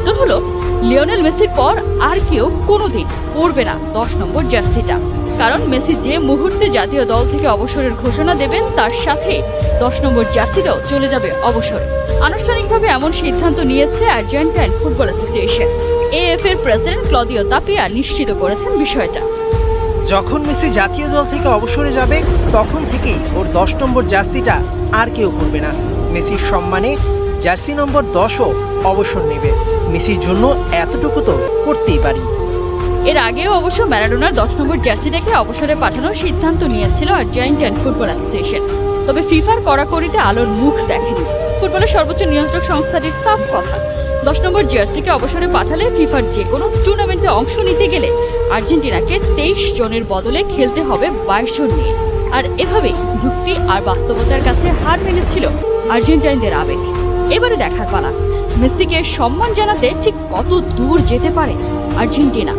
উত্তর হলো লিওনেল মেসির পর আর কেউ কোনোদিন পরবে না 10 নম্বর জার্সিটা। কারণ মেসি যে মুহূর্তে জাতীয় দল থেকে অবসরের ঘোষণা দেবেন তার সাথে 10 নম্বর জার্সিটাও চলে যাবে অবসরে। আনুষ্ঠানিকভাবে এমন সিদ্ধান্ত নিয়েছে আর্জেন্টাইন ফুটবল অ্যাসোসিয়েশন। এএফ এর প্রেসিডেন্ট ক্লদিও তাপিয়া নিশ্চিত করেছেন বিষয়টা। যখন মেসি জাতীয় দল থেকে অবসরে যাবে তখন থেকেই ওর 10 নম্বর জার্সিটা আর কেউ পরবে না। মেসির সম্মানে জার্সি নম্বর 10ও অবসর নেবে। মেসির জন্য এতটুকু তো করতেই পারি। এর আগেও অবশ্য ম্যারাডোনার 10 নম্বর জার্সিটাকে অবসরে পাঠানোর সিদ্ধান্ত নিয়েছিল আর্জেন্টাইন ফুটবল অ্যাসোসিয়েশন। তবে ফিফার কড়াকড়িতে আলোর মুখ দেখেনি ফুটবলের সর্বোচ্চ নিয়ন্ত্রক সংস্থাটির সাফ কথা, 10 নম্বর জার্সিকে অবসরে পাঠালে ফিফার যে কোনো টুর্নামেন্টে অংশ নিতে গেলে আর্জেন্টিনাকে 23 জনের বদলে খেলতে হবে 22 জন নিয়ে। আর এভাবেই যুক্তি আর বাস্তবতার কাছে হার মেনেছিল আর্জেন্টাইনদের আবেগ। এবারে দেখার পালা মেসিকে সম্মান জানাতে ঠিক কত দূর যেতে পারে আর্জেন্টিনা।